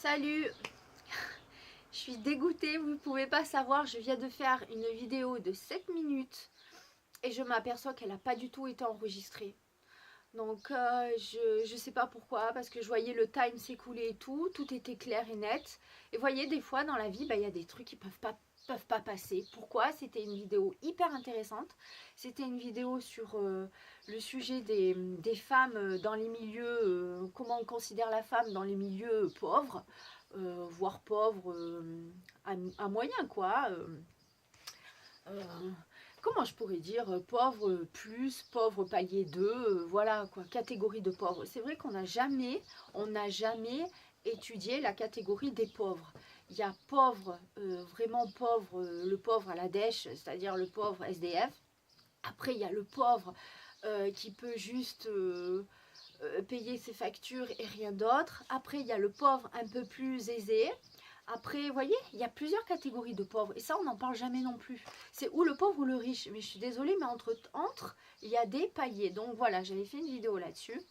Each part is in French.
Salut, je suis dégoûtée, vous ne pouvez pas savoir, je viens de faire une vidéo de 7 minutes et je m'aperçois qu'elle n'a pas du tout été enregistrée. Donc je sais pas pourquoi, parce que je voyais le time s'écouler et tout était clair et net. Et vous voyez, des fois dans la vie, il y a des trucs qui peuvent pas passer. Pourquoi? C'était une vidéo hyper intéressante. C'était une vidéo sur le sujet des femmes dans les milieux, comment on considère la femme dans les milieux pauvres, voire pauvres à moyen quoi. Euh, Comment je pourrais dire, pauvre plus, pauvre palier 2, voilà quoi, catégorie de pauvres. C'est vrai on n'a jamais étudié la catégorie des pauvres. Il y a pauvre, vraiment pauvre, le pauvre à la dèche, c'est-à-dire le pauvre SDF. Après, il y a le pauvre qui peut juste payer ses factures et rien d'autre. Après, il y a le pauvre un peu plus aisé. Après, vous voyez, il y a plusieurs catégories de pauvres. Et ça, on n'en parle jamais non plus. C'est ou le pauvre ou le riche. Mais je suis désolée, mais entre il y a des paliers. Donc voilà, j'avais fait une vidéo là-dessus.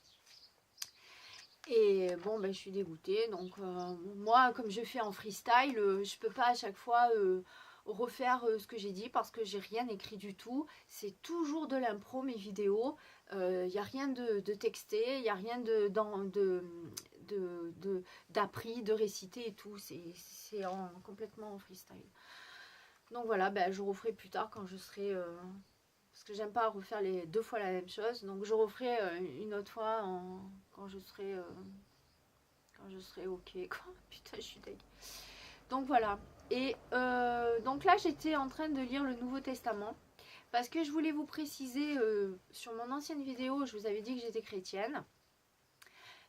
Et bon, je suis dégoûtée. Donc moi, comme je fais en freestyle, je peux pas à chaque fois refaire ce que j'ai dit parce que j'ai rien écrit du tout. C'est toujours de l'impro, mes vidéos. Il n'y a rien de texté, il n'y a rien d'appris, de récité et tout. C'est complètement en freestyle. Donc voilà, je referai plus tard quand je serai... parce que j'aime pas refaire deux fois la même chose. Donc je referai une autre fois quand je serai ok. Quoi. Putain, je suis dingue. Donc voilà. Et donc là, j'étais en train de lire le Nouveau Testament. Parce que je voulais vous préciser, sur mon ancienne vidéo, je vous avais dit que j'étais chrétienne.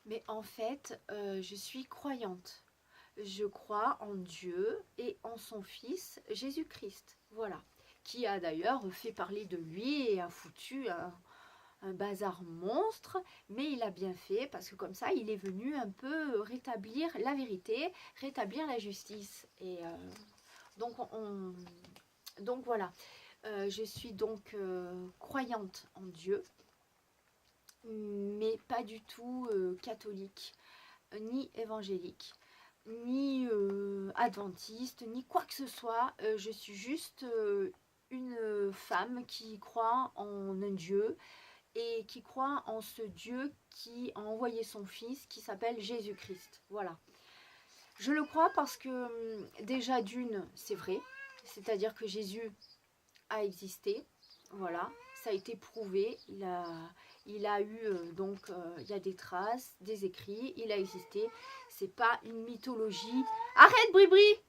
Mais en fait, je suis croyante. Je crois en Dieu et en son Fils Jésus-Christ. Voilà. Qui a d'ailleurs fait parler de lui et a foutu un bazar monstre, mais il a bien fait parce que comme ça, il est venu un peu rétablir la vérité, rétablir la justice. Et donc, donc voilà. Je suis donc croyante en Dieu, mais pas du tout catholique, ni évangélique, ni adventiste, ni quoi que ce soit. Je suis juste une femme qui croit en un Dieu et qui croit en ce Dieu qui a envoyé son Fils, qui s'appelle Jésus-Christ. Voilà. Je le crois parce que déjà d'une, c'est vrai, c'est-à-dire que Jésus a existé, voilà, ça a été prouvé, il a eu, il y a des traces, des écrits, il a existé, c'est pas une mythologie. Arrête Bribri.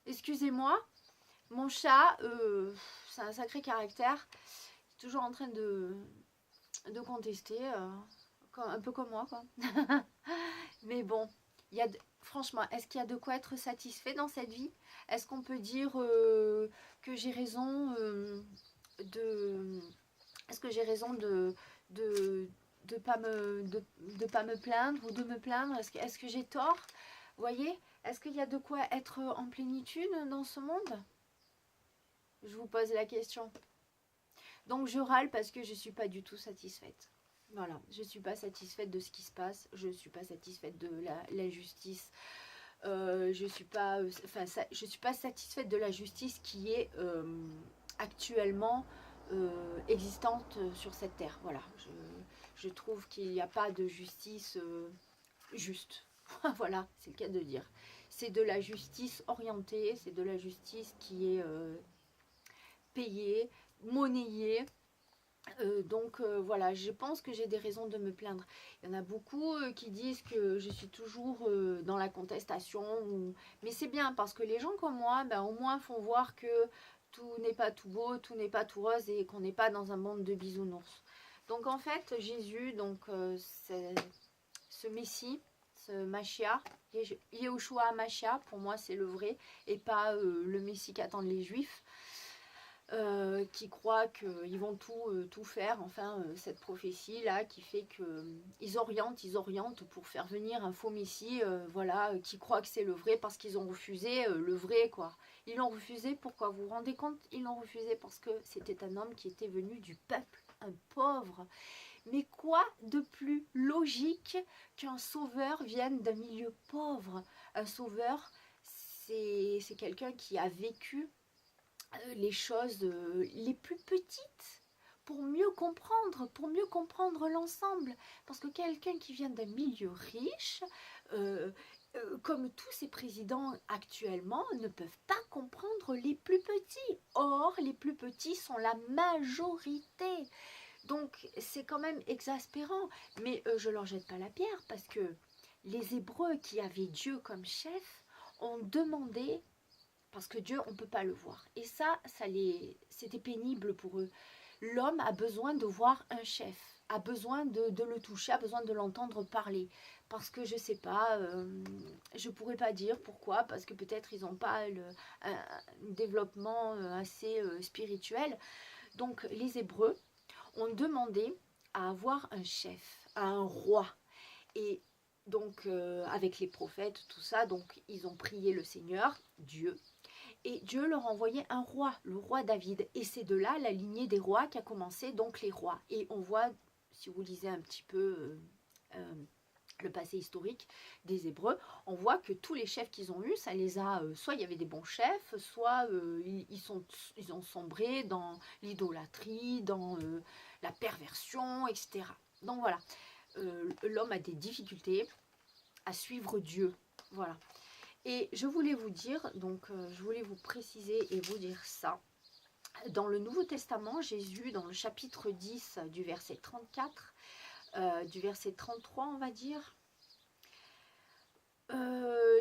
Excusez-moi, mon chat, c'est un sacré caractère, il est toujours en train de contester, un peu comme moi quoi. Mais bon, franchement, est-ce qu'il y a de quoi être satisfait dans cette vie? Est-ce qu'on peut dire que j'ai raison de... Est-ce que j'ai raison de, de pas me plaindre ou de me plaindre? Est-ce que j'ai tort? Vous voyez? Est-ce qu'il y a de quoi être en plénitude dans ce monde? Je vous pose la question. Donc je râle parce que je ne suis pas du tout satisfaite. Voilà, je ne suis pas satisfaite de ce qui se passe, je ne suis pas satisfaite de la justice, je ne suis pas satisfaite de la justice qui est actuellement existante sur cette terre. Voilà, je trouve qu'il n'y a pas de justice juste. Voilà, c'est le cas de dire. C'est de la justice orientée, c'est de la justice qui est payée, monnayée. Voilà, je pense que j'ai des raisons de me plaindre. Il y en a beaucoup qui disent que je suis toujours dans la contestation, mais c'est bien parce que les gens comme moi, au moins font voir que tout n'est pas tout beau, tout n'est pas tout rose et qu'on n'est pas dans un monde de bisounours. Donc en fait, Jésus, ce Messie, ce Machia, Yehoshua Machia, pour moi c'est le vrai et pas le Messie qu'attendent les Juifs. Qui croient qu'ils vont tout faire, enfin cette prophétie là qui fait qu'ils orientent pour faire venir un faux messie, voilà, qui croient que c'est le vrai parce qu'ils ont refusé le vrai quoi. Ils l'ont refusé, pourquoi vous vous rendez compte? Ils l'ont refusé parce que c'était un homme qui était venu du peuple, un pauvre, Mais quoi de plus logique qu'un sauveur vienne d'un milieu pauvre? Un sauveur, c'est quelqu'un qui a vécu les choses les plus petites pour mieux comprendre l'ensemble. Parce que quelqu'un qui vient d'un milieu riche, euh, comme tous ces présidents actuellement, ne peuvent pas comprendre les plus petits. Or, les plus petits sont la majorité. Donc, c'est quand même exaspérant. Mais je leur jette pas la pierre parce que les Hébreux qui avaient Dieu comme chef ont demandé, parce que Dieu, on ne peut pas le voir. Et ça c'était pénible pour eux. L'homme a besoin de voir un chef, a besoin de le toucher, a besoin de l'entendre parler. Parce que je ne sais pas, je ne pourrais pas dire pourquoi, parce que peut-être ils n'ont pas un développement assez spirituel. Donc les Hébreux ont demandé à avoir un chef, un roi. Et donc avec les prophètes, tout ça, donc ils ont prié le Seigneur, Dieu, et Dieu leur envoyait un roi, le roi David. Et c'est de là la lignée des rois qui a commencé, donc les rois. Et on voit, si vous lisez un petit peu le passé historique des Hébreux, on voit que tous les chefs qu'ils ont eus, ça les a, soit il y avait des bons chefs, soit ils ont sombré dans l'idolâtrie, dans la perversion, etc. Donc voilà, l'homme a des difficultés à suivre Dieu. Voilà. Et je voulais vous dire, donc je voulais vous préciser et vous dire ça. Dans le Nouveau Testament, Jésus, dans le chapitre 10 du verset 34, du verset 33 on va dire,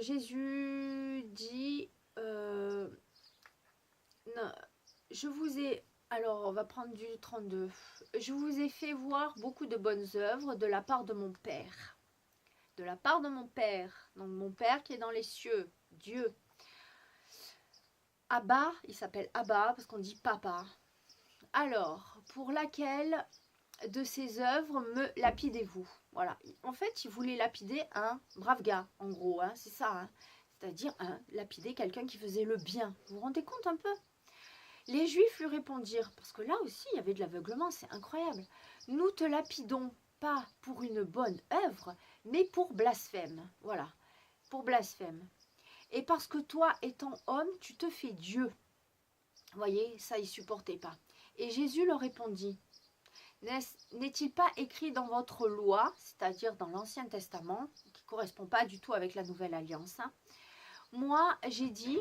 Jésus dit, non, je vous ai, alors on va prendre du 32, je vous ai fait voir beaucoup de bonnes œuvres de la part de mon Père. De la part de mon Père, donc mon Père qui est dans les cieux, Dieu. Abba, il s'appelle Abba parce qu'on dit papa. Alors, pour laquelle de ces œuvres me lapidez-vous? Voilà, en fait, il voulait lapider un brave gars, en gros, hein, c'est ça. Hein. C'est-à-dire lapider quelqu'un qui faisait le bien. Vous vous rendez compte un peu? Les Juifs lui répondirent, parce que là aussi, il y avait de l'aveuglement, c'est incroyable. Nous te lapidons pas pour une bonne œuvre, mais pour blasphème. Voilà, pour blasphème. Et parce que toi, étant homme, tu te fais Dieu. Vous voyez, ça, ils ne supportaient pas. Et Jésus leur répondit, n'est-il pas écrit dans votre loi, c'est-à-dire dans l'Ancien Testament, qui ne correspond pas du tout avec la Nouvelle Alliance, hein, moi, j'ai dit,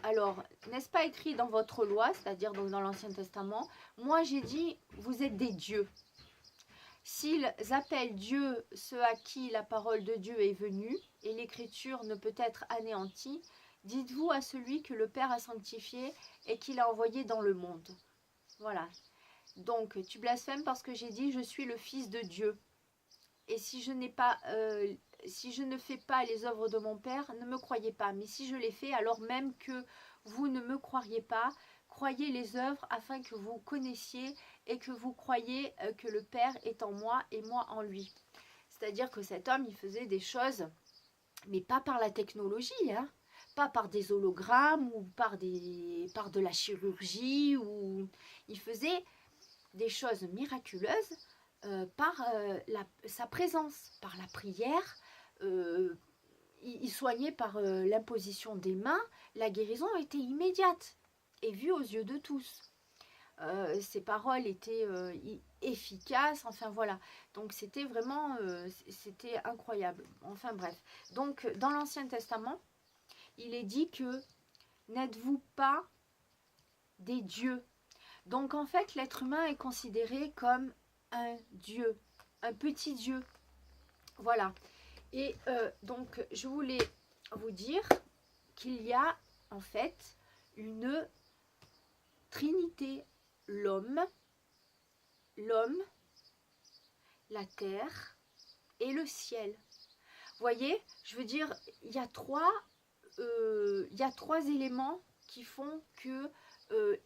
alors, n'est-ce pas écrit dans votre loi, c'est-à-dire dans l'Ancien Testament, moi j'ai dit, vous êtes des dieux. S'ils appellent Dieu ceux à qui la parole de Dieu est venue, et l'écriture ne peut être anéantie, dites-vous à celui que le Père a sanctifié et qu'il a envoyé dans le monde. Voilà. Donc, tu blasphèmes parce que j'ai dit, je suis le Fils de Dieu. Et si je ne fais pas les œuvres de mon Père, ne me croyez pas. Mais si je les fais, alors même que vous ne me croiriez pas, croyez les œuvres afin que vous connaissiez et que vous croyiez que le Père est en moi et moi en lui. C'est-à-dire que cet homme, il faisait des choses, mais pas par la technologie, hein, pas par des hologrammes ou par de la chirurgie. Il faisait des choses miraculeuses par sa présence, par la prière. Il soignait par l'imposition des mains. La guérison était immédiate et vue aux yeux de tous. Ses paroles étaient efficaces, enfin voilà. Donc c'était vraiment, c'était incroyable. Enfin bref. Donc dans l'Ancien Testament, il est dit que n'êtes-vous pas des dieux? Donc en fait, l'être humain est considéré comme un dieu, un petit dieu. Voilà. Et donc je voulais vous dire qu'il y a en fait une trinité, l'homme, la terre et le ciel. Vous voyez, je veux dire, il y a trois éléments qui font que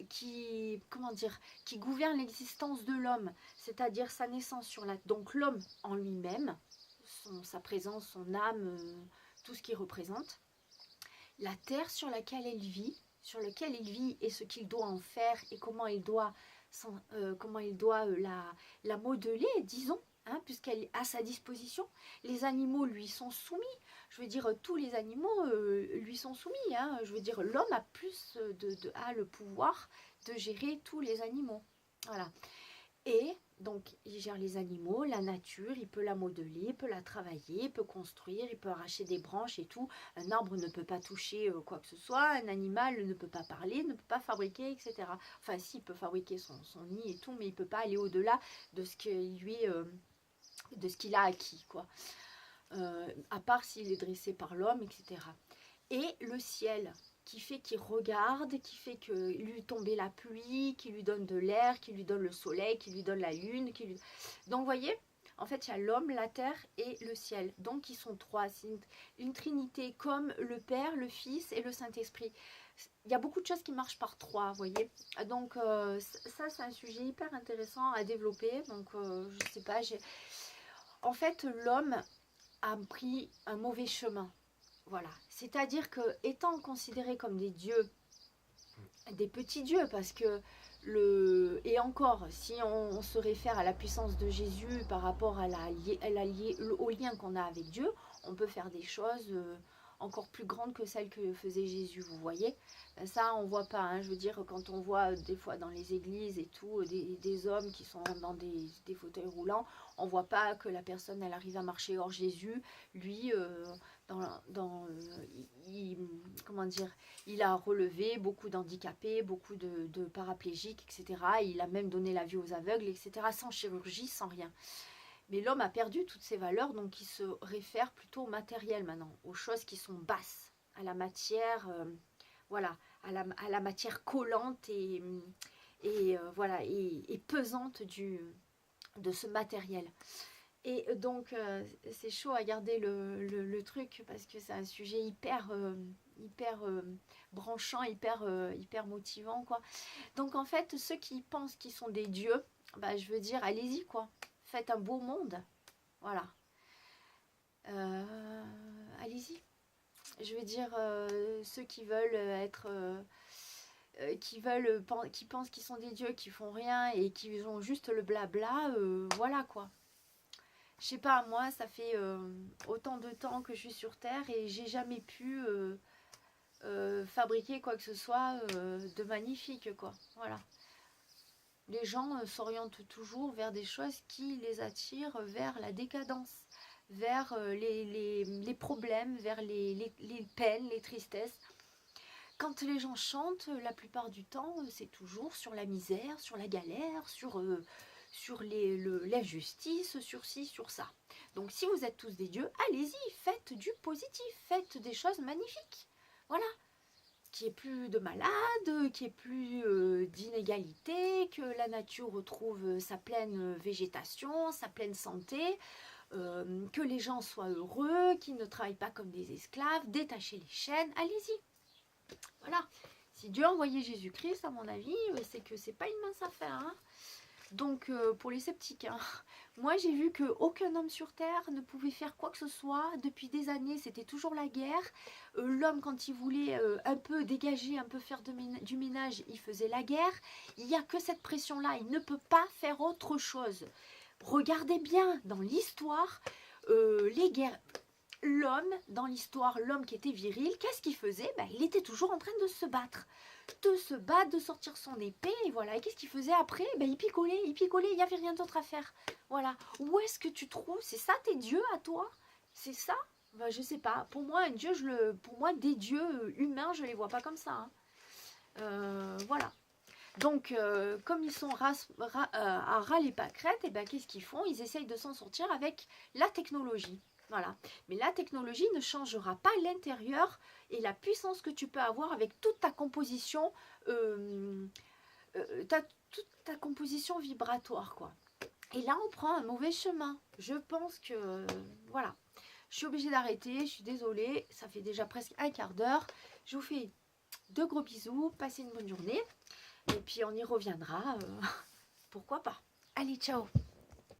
qui gouvernent l'existence de l'homme, c'est-à-dire sa naissance sur la... Donc l'homme en lui-même, sa présence, son âme, tout ce qu'il représente, la terre sur laquelle il vit et ce qu'il doit en faire et comment il doit comment il doit la modeler, disons, hein, puisqu'elle est à sa disposition. Les animaux lui sont soumis. Je veux dire, tous les animaux lui sont soumis. Hein. Je veux dire, l'homme a plus a le pouvoir de gérer tous les animaux. Voilà. Et donc, il gère les animaux, la nature, il peut la modeler, il peut la travailler, il peut construire, il peut arracher des branches et tout. Un arbre ne peut pas toucher quoi que ce soit, un animal ne peut pas parler, ne peut pas fabriquer, etc. Enfin, si, il peut fabriquer son nid et tout, mais il ne peut pas aller au-delà de ce de ce qu'il a acquis, quoi. À part s'il est dressé par l'homme, etc. Et le ciel, qui fait qu'il regarde, qui fait qu'il lui tombait la pluie, qui lui donne de l'air, qui lui donne le soleil, qui lui donne la lune. Donc, vous voyez, en fait, il y a l'homme, la terre et le ciel. Donc, ils sont trois. C'est une trinité comme le Père, le Fils et le Saint-Esprit. Il y a beaucoup de choses qui marchent par trois, vous voyez. Donc, ça, c'est un sujet hyper intéressant à développer. Donc, je sais pas, en fait, l'homme a pris un mauvais chemin. Voilà, c'est-à-dire que étant considérés comme des dieux, des petits dieux, parce que et encore, si on se réfère à la puissance de Jésus par rapport au lien qu'on a avec Dieu, on peut faire des choses encore plus grandes que celles que faisait Jésus, vous voyez. Ça, on voit pas, hein, je veux dire, quand on voit des fois dans les églises et tout, des hommes qui sont dans des fauteuils roulants, on voit pas que la personne, elle arrive à marcher. Or, Jésus, lui, comment dire, il a relevé beaucoup d'handicapés, beaucoup de paraplégiques, etc. Il a même donné la vie aux aveugles, etc. Sans chirurgie, sans rien. Mais l'homme a perdu toutes ses valeurs, donc il se réfère plutôt au matériel maintenant, aux choses qui sont basses, à la matière, voilà, à la matière collante voilà, et pesante de ce matériel. Et donc, c'est chaud à garder le truc parce que c'est un sujet hyper branchant, hyper motivant, quoi. Donc, en fait, ceux qui pensent qu'ils sont des dieux, bah, je veux dire, allez-y, quoi. Faites un beau monde. Voilà. Allez-y. Je veux dire, ceux qui veulent être... qui pensent qu'ils sont des dieux, qui font rien et qui ont juste le blabla, voilà, quoi. Je sais pas, moi, ça fait autant de temps que je suis sur Terre et j'ai jamais pu fabriquer quoi que ce soit de magnifique, quoi. Voilà. Les gens s'orientent toujours vers des choses qui les attirent vers la décadence, vers les problèmes, vers les peines, les tristesses. Quand les gens chantent, la plupart du temps, c'est toujours sur la misère, sur la galère, sur l'injustice, sur ci, sur ça. Donc si vous êtes tous des dieux, allez-y, faites du positif, faites des choses magnifiques. Voilà. Qu'il n'y ait plus de malades, qu'il n'y ait plus d'inégalités, que la nature retrouve sa pleine végétation, sa pleine santé, que les gens soient heureux, qu'ils ne travaillent pas comme des esclaves, détachez les chaînes, allez-y. Voilà. Si Dieu a envoyé Jésus-Christ, à mon avis, c'est que c'est pas une mince affaire, hein. Donc, pour les sceptiques, hein, moi j'ai vu qu'aucun homme sur Terre ne pouvait faire quoi que ce soit. Depuis des années, c'était toujours la guerre. L'homme, quand il voulait un peu dégager, un peu faire du ménage, il faisait la guerre. Il n'y a que cette pression-là, il ne peut pas faire autre chose. Regardez bien dans l'histoire, les guerres. L'homme, dans l'histoire, l'homme qui était viril, qu'est-ce qu'il faisait? Ben, il était toujours en train de se battre, de sortir son épée, et voilà. Et qu'est-ce qu'il faisait après? Ben, il picolait, il n'y avait rien d'autre à faire. Voilà. Où est-ce que tu trouves? C'est ça tes dieux à toi? C'est ça? Ben, je sais pas. Pour moi, un dieu, pour moi, des dieux humains, je les vois pas comme ça, hein. Voilà. Donc, comme ils sont à ras les pâquerettes, et ben, qu'est-ce qu'ils font? Ils essayent de s'en sortir avec la technologie. Voilà. Mais la technologie ne changera pas l'intérieur et la puissance que tu peux avoir avec toute ta composition, toute ta composition vibratoire, quoi. Et là, on prend un mauvais chemin. Je pense que, voilà. Je suis obligée d'arrêter, je suis désolée. Ça fait déjà presque un quart d'heure. Je vous fais de gros bisous. Passez une bonne journée. Et puis, on y reviendra. Pourquoi pas. Allez, ciao.